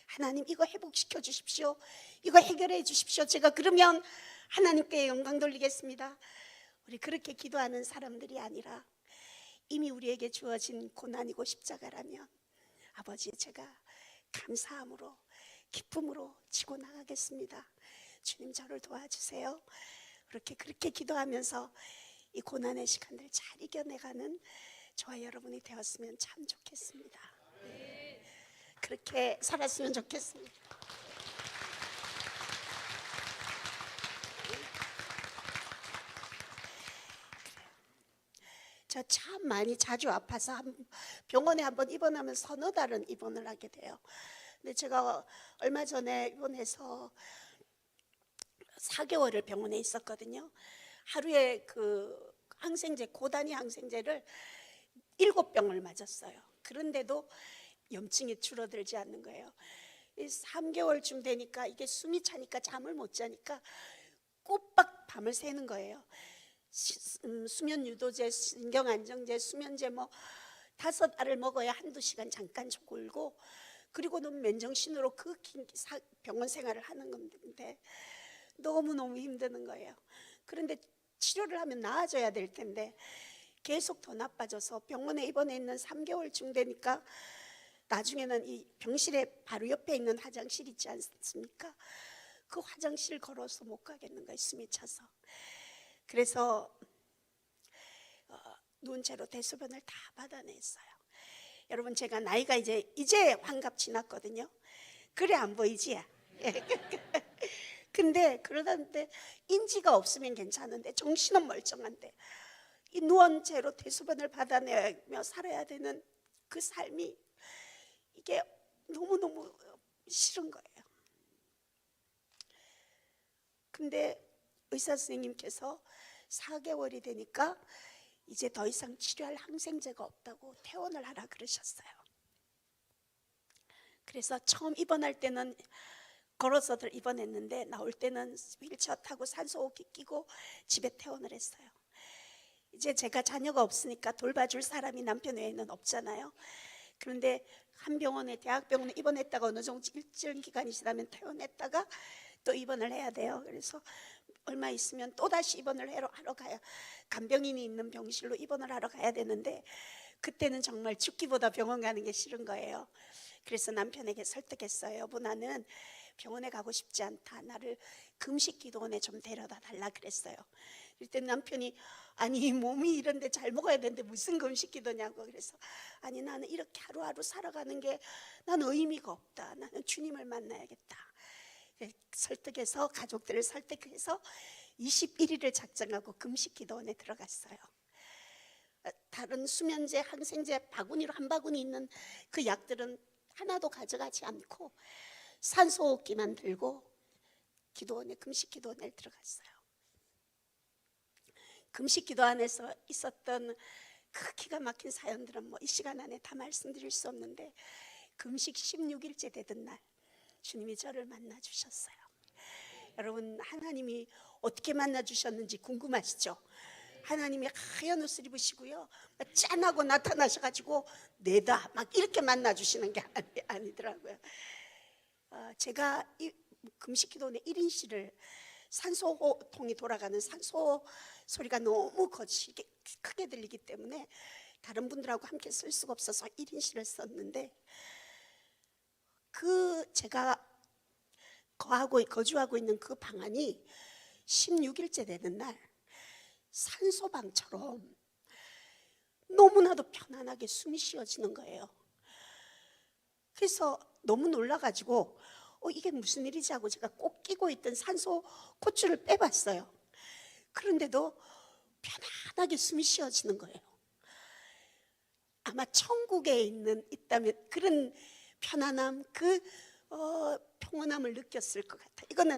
하나님 이거 회복시켜 주십시오, 이거 해결해 주십시오. 제가 그러면 하나님께 영광 돌리겠습니다. 우리 그렇게 기도하는 사람들이 아니라 이미 우리에게 주어진 고난이고 십자가라면 아버지, 제가 감사함으로 기쁨으로 지고 나가겠습니다. 주님, 저를 도와주세요. 그렇게 기도하면서 이 고난의 시간들 잘 이겨내가는 저와 여러분이 되었으면 참 좋겠습니다. 그렇게 살았으면 좋겠습니다. 저 참 많이 자주 아파서 병원에 한번 입원하면 서너 달은 입원을 하게 돼요. 근데 제가 얼마 전에 입원해서 4개월을 병원에 있었거든요. 하루에 그 항생제, 고단위 항생제를 7병을 맞았어요. 그런데도 염증이 줄어들지 않는 거예요. 3개월쯤 되니까 이게 숨이 차니까 잠을 못 자니까 꼬박 밤을 새는 거예요. 수면 유도제, 신경 안정제, 수면제 뭐 5알을 먹어야 한두 시간 잠깐 졸고, 그리고는 맨정신으로 그 긴 병원 생활을 하는 건데 너무너무 힘드는 거예요. 그런데 치료를 하면 나아져야 될 텐데 계속 더 나빠져서 병원에 입원해 있는 3개월쯤 되니까 나중에는 이 병실에 바로 옆에 있는 화장실 있지 않습니까? 그 화장실 걸어서 못 가겠는 거예요, 숨이 차서. 그래서 누운 채로 대소변을 다 받아냈어요. 여러분, 제가 나이가 이제 환갑 지났거든요. 그래 안 보이지? 근데 그러다는데 인지가 없으면 괜찮은데 정신은 멀쩡한데 이 누운 채로 대소변을 받아내며 살아야 되는 그 삶이 이게 너무너무 싫은 거예요. 근데 의사 선생님께서 4개월이 되니까 이제 더 이상 치료할 항생제가 없다고 퇴원을 하라 그러셨어요. 그래서 처음 입원할 때는 걸어서들 입원했는데 나올 때는 휠체어 타고 산소호흡기 끼고 집에 퇴원을 했어요. 이제 제가 자녀가 없으니까 돌봐줄 사람이 남편 외에는 없잖아요. 그런데 한 병원에, 대학병원에 입원했다가 어느 정도 일정 기간이 지나면 퇴원했다가 또 입원을 해야 돼요. 그래서 얼마 있으면 또다시 입원을 하러 가요. 간병인이 있는 병실로 입원을 하러 가야 되는데 그때는 정말 죽기보다 병원 가는 게 싫은 거예요. 그래서 남편에게 설득했어요. 여보, 나는 병원에 가고 싶지 않다. 나를 금식기도원에 좀 데려다 달라 그랬어요. 그때 남편이 아니, 몸이 이런데 잘 먹어야 되는데 무슨 금식기도냐고. 그래서 아니, 나는 이렇게 하루하루 살아가는 게 나는 의미가 없다. 나는 주님을 만나야겠다. 설득해서, 가족들을 설득해서 21일을 작정하고 금식기도원에 들어갔어요. 다른 수면제, 항생제 바구니로 한 바구니 있는 그 약들은 하나도 가져가지 않고 산소호흡기만 들고 기도원에, 금식기도원에 들어갔어요. 금식기도 안에서 있었던 그 기가 막힌 사연들은 뭐 이 시간 안에 다 말씀드릴 수 없는데, 금식 16일째 되던 날 주님이 저를 만나 주셨어요. 여러분, 하나님이 어떻게 만나 주셨는지 궁금하시죠? 하나님이 하얀 옷을 입으시고요, 짠하고 나타나셔가지고 내다 막 이렇게 만나 주시는 게 아니더라고요. 제가 이 금식기도원의 1인실을 산소통이 돌아가는 산소 소리가 너무 거칠게 크게 들리기 때문에 다른 분들하고 함께 쓸 수가 없어서 1인실을 썼는데, 그 제가 거주하고 있는 그 방안이 16일째 되는 날 산소방처럼 너무나도 편안하게 숨이 쉬어지는 거예요. 그래서 너무 놀라가지고 이게 무슨 일이지 하고 제가 꼭 끼고 있던 산소 코트를 빼봤어요. 그런데도 편안하게 숨이 쉬어지는 거예요. 아마 천국에 있다면 그런 편안함, 그 평온함을 느꼈을 것 같아요. 이거는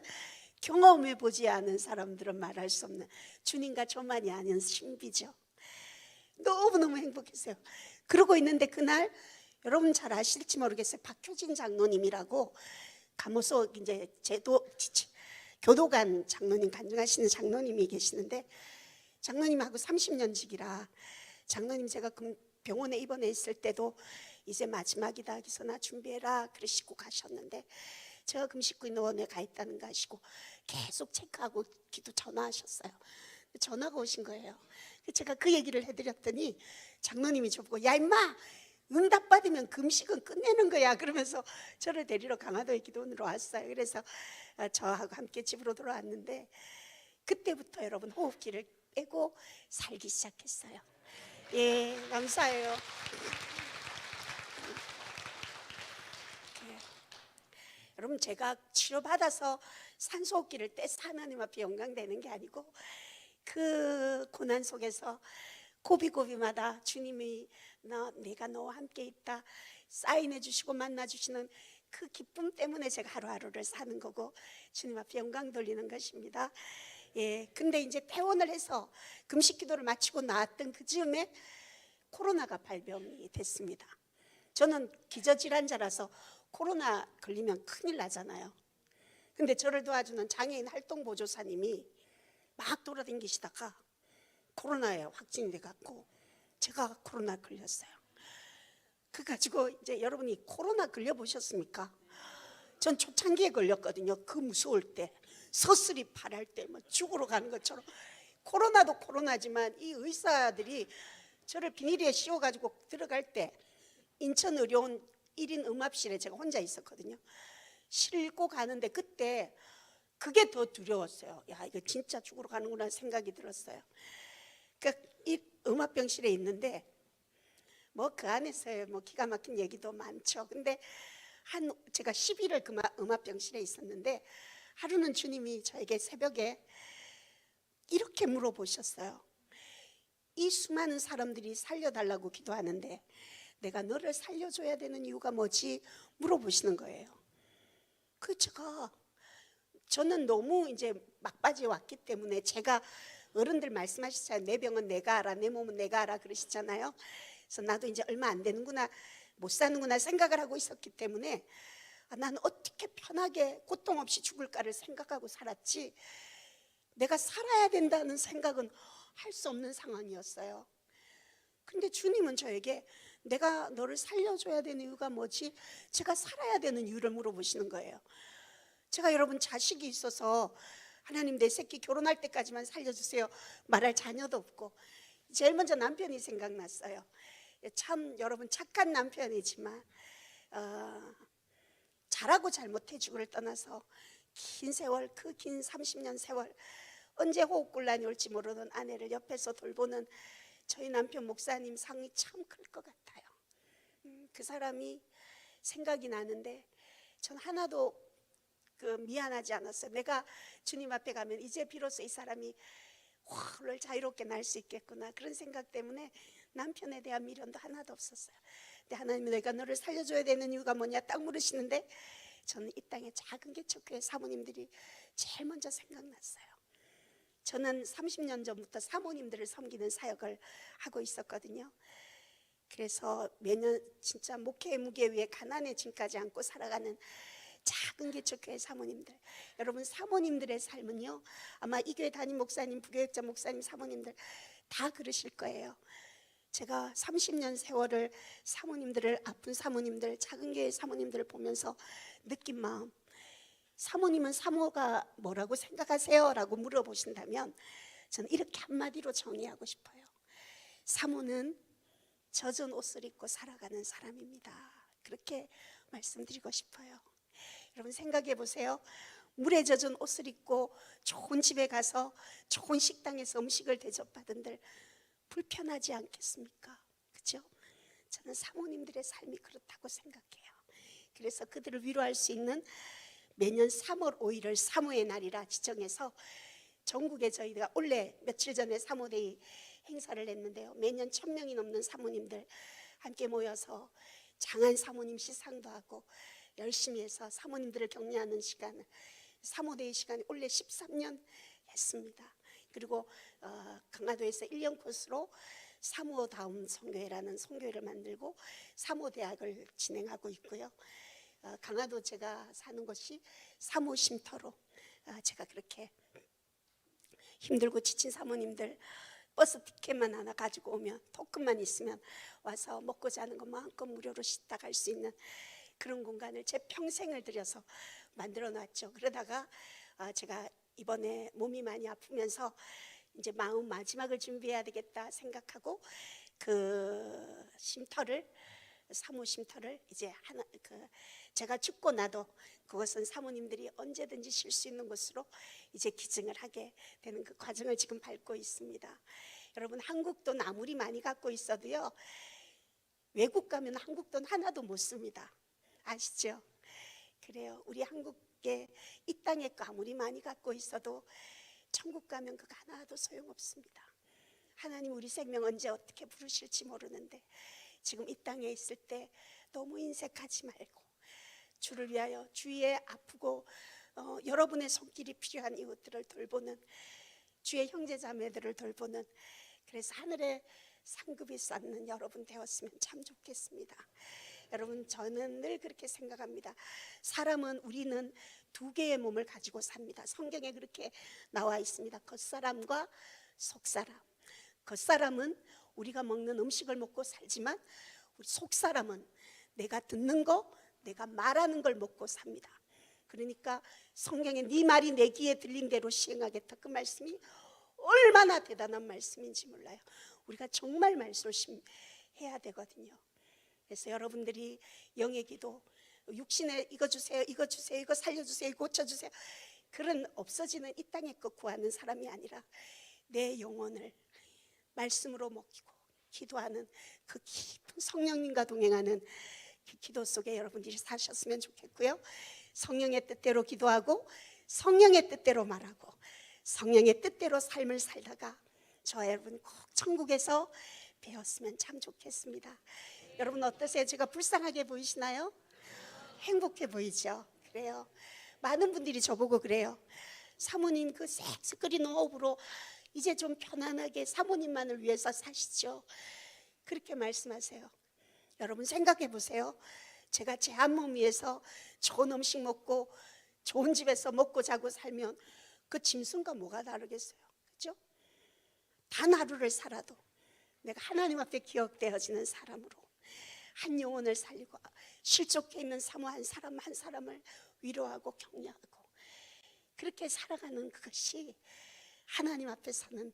경험해보지 않은 사람들은 말할 수 없는, 주님과 저만이 아는 신비죠. 너무너무 행복했어요. 그러고 있는데 그날, 여러분 잘 아실지 모르겠어요. 박효진 장로님이라고 감호소 이제 교도관 장로님, 간증하시는 장로님이 계시는데, 장로님하고 30년 지기라 장로님 제가 병원에 입원해 있을 때도 이제 마지막이다, 기선아 준비해라 그러시고 가셨는데, 제가 금식구인원에 가 있다는 거 아시고 계속 체크하고 기도 전화하셨어요. 전화가 오신 거예요. 제가 그 얘기를 해드렸더니 장로님이 저보고 야 임마, 응답 받으면 금식은 끝내는 거야 그러면서 저를 데리러 강화도에 기도원으로 왔어요. 그래서 저하고 함께 집으로 돌아왔는데, 그때부터 여러분 호흡기를 빼고 살기 시작했어요. 예, 감사해요. 여러분, 제가 치료받아서 산소호흡기를 떼서 하나님 앞에 영광되는 게 아니고, 그 고난 속에서 고비고비마다 주님이 내가 너와 함께 있다 사인해 주시고 만나 주시는 그 기쁨 때문에 제가 하루하루를 사는 거고 주님 앞에 영광 돌리는 것입니다. 예, 근데 이제 퇴원을 해서 금식 기도를 마치고 나왔던 그 즈음에 코로나가 발병이 됐습니다. 저는 기저질환자라서 코로나 걸리면 큰일 나잖아요. 근데 저를 도와주는 장애인 활동보조사님이 막 돌아다니시다가 코로나에 확진이 돼갖고 제가 코로나 걸렸어요. 그 가지고 이제 여러분이 코로나 걸려보셨습니까? 전 초창기에 걸렸거든요. 그 무서울 때 서슬이 발할 때 뭐 죽으러 가는 것처럼. 코로나도 코로나지만 이 의사들이 저를 비닐에 씌워가지고 들어갈 때 인천의료원 1인 음압실에 제가 혼자 있었거든요. 싣고 가는데 그때 그게 더 두려웠어요. 야, 이거 진짜 죽으러 가는구나 생각이 들었어요. 그러니까 이 음압병실에 있는데 뭐 그 안에서 뭐 기가 막힌 얘기도 많죠. 근데 제가 10일을 그 음압병실에 있었는데 하루는 주님이 저에게 새벽에 이렇게 물어보셨어요. 이 수많은 사람들이 살려달라고 기도하는데 내가 너를 살려줘야 되는 이유가 뭐지? 물어보시는 거예요. 저는 너무 이제 막바지에 왔기 때문에, 제가 어른들 말씀하시잖아요. 내 병은 내가 알아, 내 몸은 내가 알아 그러시잖아요. 그래서 나도 이제 얼마 안 되는구나, 못 사는구나 생각을 하고 있었기 때문에 나는 어떻게 편하게 고통 없이 죽을까를 생각하고 살았지 내가 살아야 된다는 생각은 할 수 없는 상황이었어요. 근데 주님은 저에게 내가 너를 살려줘야 되는 이유가 뭐지? 제가 살아야 되는 이유를 물어보시는 거예요. 제가 여러분 자식이 있어서 하나님 내 새끼 결혼할 때까지만 살려주세요 말할 자녀도 없고, 제일 먼저 남편이 생각났어요. 참 여러분 착한 남편이지만 잘하고 잘못해주고를 떠나서 긴 세월, 그 긴 30년 세월 언제 호흡곤란이 올지 모르는 아내를 옆에서 돌보는 저희 남편 목사님 상이 참 클 것 같아요. 그 사람이 생각이 나는데 전 하나도 미안하지 않았어요. 내가 주님 앞에 가면 이제 비로소 이 사람이 화를 자유롭게 날 수 있겠구나, 그런 생각 때문에 남편에 대한 미련도 하나도 없었어요. 근데 하나님이 내가 너를 살려줘야 되는 이유가 뭐냐 딱 물으시는데 저는 이 땅의 작은 개척교회 사모님들이 제일 먼저 생각났어요. 저는 30년 전부터 사모님들을 섬기는 사역을 하고 있었거든요. 그래서 매년 진짜 목회의 무게 위에 가난의 짐까지 안고 살아가는 작은 개척교회 사모님들, 여러분 사모님들의 삶은요 아마 이 교회 담임 목사님, 부교육자 목사님, 사모님들 다 그러실 거예요. 제가 30년 세월을 사모님들을, 아픈 사모님들, 작은 교회 사모님들을 보면서 느낀 마음, 사모님은 사모가 뭐라고 생각하세요? 라고 물어보신다면 저는 이렇게 한마디로 정의하고 싶어요. 사모는 젖은 옷을 입고 살아가는 사람입니다. 그렇게 말씀드리고 싶어요. 여러분 생각해 보세요. 물에 젖은 옷을 입고 좋은 집에 가서 좋은 식당에서 음식을 대접받은들 불편하지 않겠습니까? 그렇죠? 저는 사모님들의 삶이 그렇다고 생각해요. 그래서 그들을 위로할 수 있는 매년 3월 5일을 사모의 날이라 지정해서 전국에 저희가 원래 며칠 전에 사모데이 행사를 했는데요, 매년 1000명이 넘는 사모님들 함께 모여서 장한 사모님 시상도 하고 열심히 해서 사모님들을 격려하는 시간, 사모데이 시간이 원래 13년 했습니다. 그리고 강화도에서 1년 코스로 사모다움 선교회라는 선교회를 만들고 사모대학을 진행하고 있고요. 강화도 제가 사는 곳이 사모 쉼터로 제가 그렇게 힘들고 지친 사모님들 버스 티켓만 하나 가지고 오면, 토큰만 있으면 와서 먹고 자는 거 마음껏 무료로 씻다 갈 수 있는 그런 공간을 제 평생을 들여서 만들어 놨죠. 그러다가 제가 이번에 몸이 많이 아프면서 이제 마음 마지막을 준비해야 되겠다 생각하고 그 사무 쉼터를 이제 제가 죽고 나도 그것은 사모님들이 언제든지 쉴 수 있는 곳으로 이제 기증을 하게 되는 그 과정을 지금 밟고 있습니다. 여러분, 한국 돈 아무리 많이 갖고 있어도요, 외국 가면 한국 돈 하나도 못 씁니다. 아시죠? 그래요. 우리 한국에 이 땅에 거 아무리 많이 갖고 있어도 천국 가면 그거 하나도 소용없습니다. 하나님 우리 생명 언제 어떻게 부르실지 모르는데 지금 이 땅에 있을 때 너무 인색하지 말고 주를 위하여 주위에 아프고 여러분의 손길이 필요한 이웃들을 돌보는, 주의 형제자매들을 돌보는, 그래서 하늘의 상급이 쌓는 여러분 되었으면 참 좋겠습니다. 여러분, 저는 늘 그렇게 생각합니다. 우리는 두 개의 몸을 가지고 삽니다. 성경에 그렇게 나와 있습니다. 겉사람과 속사람. 겉사람은 우리가 먹는 음식을 먹고 살지만 우리 속사람은 내가 듣는 거, 내가 말하는 걸 먹고 삽니다. 그러니까 성경에 네 말이 내 귀에 들린 대로 시행하겠다, 그 말씀이 얼마나 대단한 말씀인지 몰라요. 우리가 정말 말소심해야 되거든요. 그래서 여러분들이 영의 기도, 육신에 이거 주세요, 이거 주세요, 이거 살려주세요, 이거 고쳐주세요, 그런 없어지는 이 땅의 것 구하는 사람이 아니라 내 영혼을 말씀으로 먹이고 기도하는 그 깊은 성령님과 동행하는 그 기도 속에 여러분들이 사셨으면 좋겠고요. 성령의 뜻대로 기도하고 성령의 뜻대로 말하고 성령의 뜻대로 삶을 살다가 저와 여러분 꼭 천국에서 배웠으면 참 좋겠습니다. 여러분 어떠세요? 제가 불쌍하게 보이시나요? 행복해 보이죠? 그래요. 많은 분들이 저보고 그래요. 사모님 그 섹스거리는 호흡으로 이제 좀 편안하게 사모님만을 위해서 사시죠. 그렇게 말씀하세요. 여러분 생각해 보세요. 제가 제 한 몸 위해서 좋은 음식 먹고 좋은 집에서 먹고 자고 살면 그 짐승과 뭐가 다르겠어요? 그렇죠? 단 하루를 살아도 내가 하나님 앞에 기억되어지는 사람으로 한 영혼을 살리고 실족해 있는 사모 한 사람 한 사람을 위로하고 격려하고 그렇게 살아가는 그것이 하나님 앞에 사는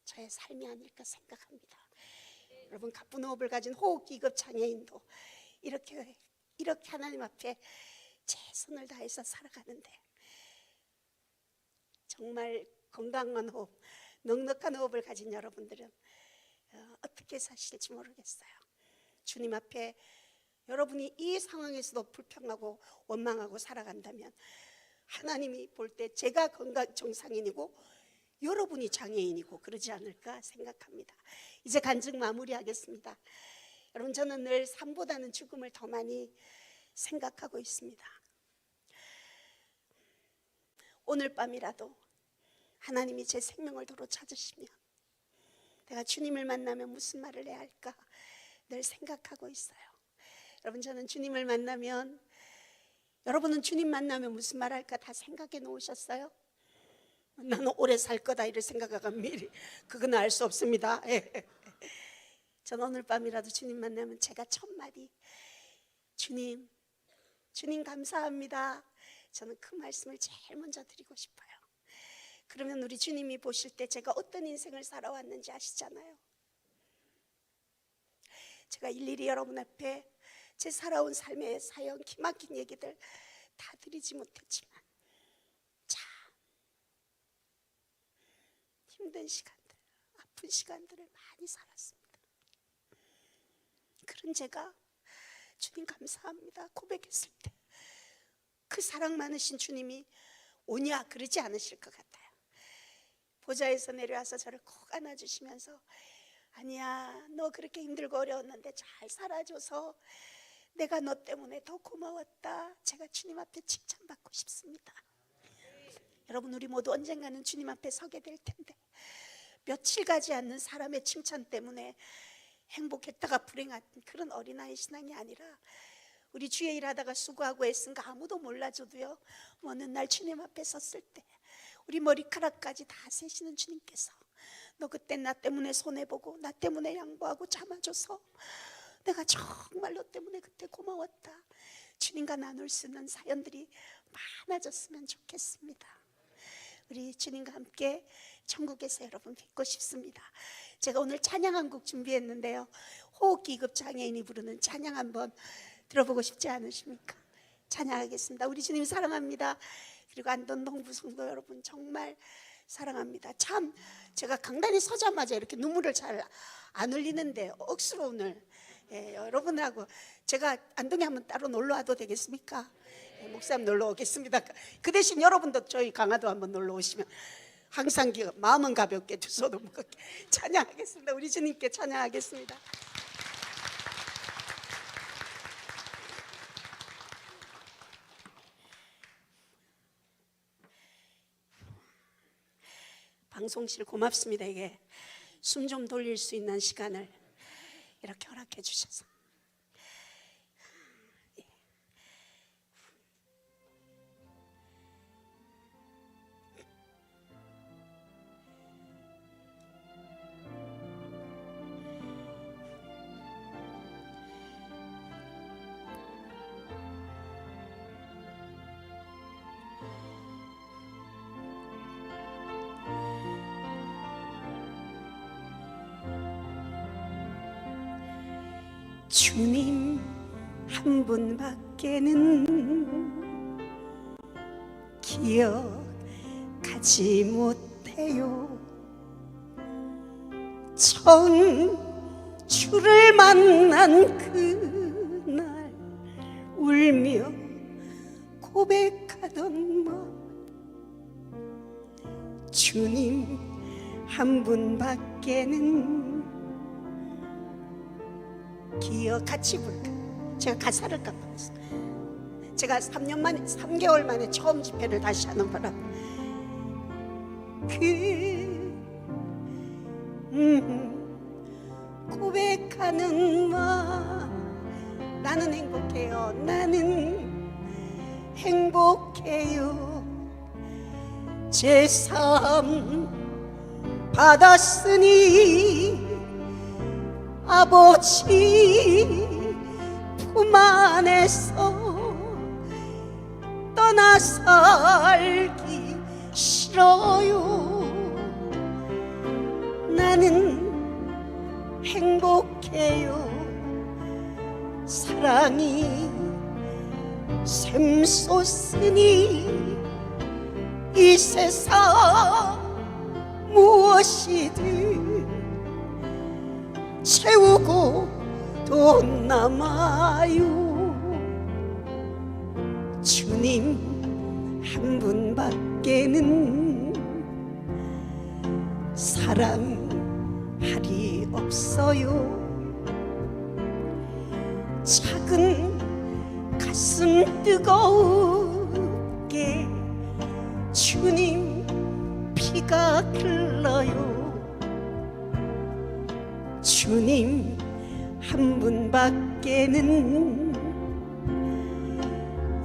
저의 삶이 아닐까 생각합니다. 여러분, 가쁜 호흡을 가진 호흡기급 장애인도 이렇게 하나님 앞에 최선을 다해서 살아가는데 정말 건강한 호흡, 넉넉한 호흡을 가진 여러분들은 어떻게 사실지 모르겠어요. 주님 앞에 여러분이 이 상황에서도 불평하고 원망하고 살아간다면 하나님이 볼 때 제가 건강 정상인이고 여러분이 장애인이고 그러지 않을까 생각합니다. 이제 간증 마무리하겠습니다. 여러분, 저는 늘 삶보다는 죽음을 더 많이 생각하고 있습니다. 오늘 밤이라도 하나님이 제 생명을 도로 찾으시면 내가 주님을 만나면 무슨 말을 해야 할까 늘 생각하고 있어요. 여러분, 저는 주님을 만나면, 여러분은 주님 만나면 무슨 말 할까 다 생각해 놓으셨어요? 나는 오래 살 거다 이런 생각하고 미리 그건 알 수 없습니다. 전 오늘 밤이라도 주님 만나면 제가 첫 마디 주님 감사합니다. 저는 그 말씀을 제일 먼저 드리고 싶어요. 그러면 우리 주님이 보실 때 제가 어떤 인생을 살아왔는지 아시잖아요. 제가 일일이 여러분 앞에 제 살아온 삶의 사연, 기막힌 얘기들 다 드리지 못했지만 참 힘든 시간들, 아픈 시간들을 많이 살았습니다. 그런 제가 주님 감사합니다 고백했을 때 그 사랑 많으신 주님이 오냐 그러지 않으실 것 같아요. 보좌에서 내려와서 저를 꼭 안아주시면서 아니야, 너 그렇게 힘들고 어려웠는데 잘 살아줘서 내가 너 때문에 더 고마웠다. 제가 주님 앞에 칭찬받고 싶습니다. 여러분, 우리 모두 언젠가는 주님 앞에 서게 될 텐데 며칠 가지 않는 사람의 칭찬 때문에 행복했다가 불행한 그런 어린아이 신앙이 아니라 우리 주의 일하다가 수고하고 애쓴 거 아무도 몰라줘도요, 어느 날 주님 앞에 섰을 때 우리 머리카락까지 다 세시는 주님께서 너 그때 나 때문에 손해보고 나 때문에 양보하고 참아줘서 내가 정말 너 때문에 그때 고마웠다. 주님과 나눌 수 있는 사연들이 많아졌으면 좋겠습니다. 우리 주님과 함께 천국에서 여러분 뵙고 싶습니다. 제가 오늘 찬양 한 곡 준비했는데요, 호흡기급 장애인이 부르는 찬양 한번 들어보고 싶지 않으십니까? 찬양하겠습니다. 우리 주님 사랑합니다. 그리고 안동 동부성도 여러분 정말 사랑합니다. 참 제가 강단에 서자마자 이렇게 눈물을 잘 안 흘리는데 억수로 오늘 여러분하고 제가 안동에 한번 따로 놀러 와도 되겠습니까? 목사님 놀러 오겠습니다. 그 대신 여러분도 저희 강화도 한번 놀러 오시면 항상 마음은 가볍게 두 손은 무겁게 찬양하겠습니다. 우리 주님께 찬양하겠습니다. 방송실 고맙습니다. 이게 숨 좀 돌릴 수 있는 시간을 이렇게 허락해 주셔서. 주님 한 분밖에는 기억하지 못해요. 처음 주를 만난 그날 울며 고백하던 뭐 주님 한 분밖에는 같이 부를까? 제가 가사를 깜빡했어요. 제가 3개월 만에 처음 집회를 다시 하는 바람 고백하는 마 나는 행복해요. 나는 행복해요. 제 삶 받았으니 아버지 품 안에서 떠나 살기 싫어요. 나는 행복해요. 사랑이 샘솟으니 이 세상 무엇이든 채우고 또 남아요. 주님 한 분밖에는 사랑할이 없어요. 작은 가슴 뜨거우게 주님 피가 흘러요. 주님 한 분밖에는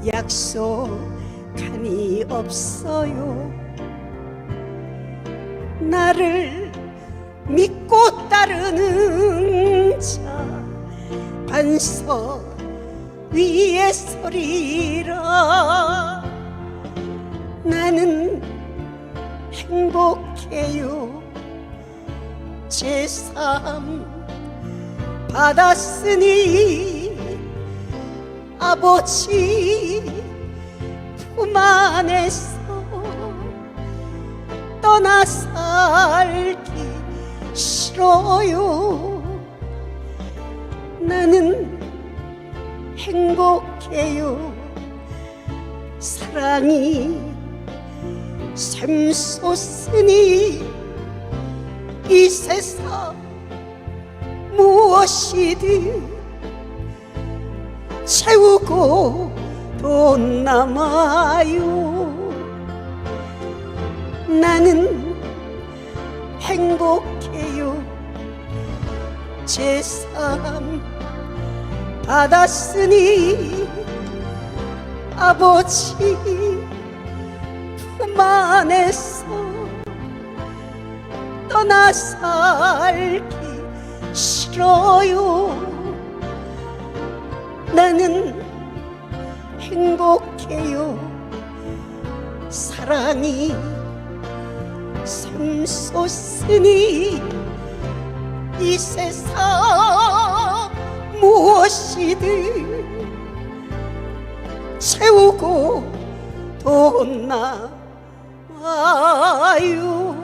약속한이 없어요. 나를 믿고 따르는 자 반석 위에 서리라. 나는 행복해요. 제 삶 받았으니 아버지 품 안에서 떠나 살기 싫어요. 나는 행복해요. 사랑이 샘솟으니 이 세상 무엇이든 채우고 또 남아요. 나는 행복해요. 제 삶 받았으니 아버지 품 안에서 떠나 살기 싫어요. 나는 행복해요. 사랑이 샘솟으니 이 세상 무엇이든 채우고 돈 나와요.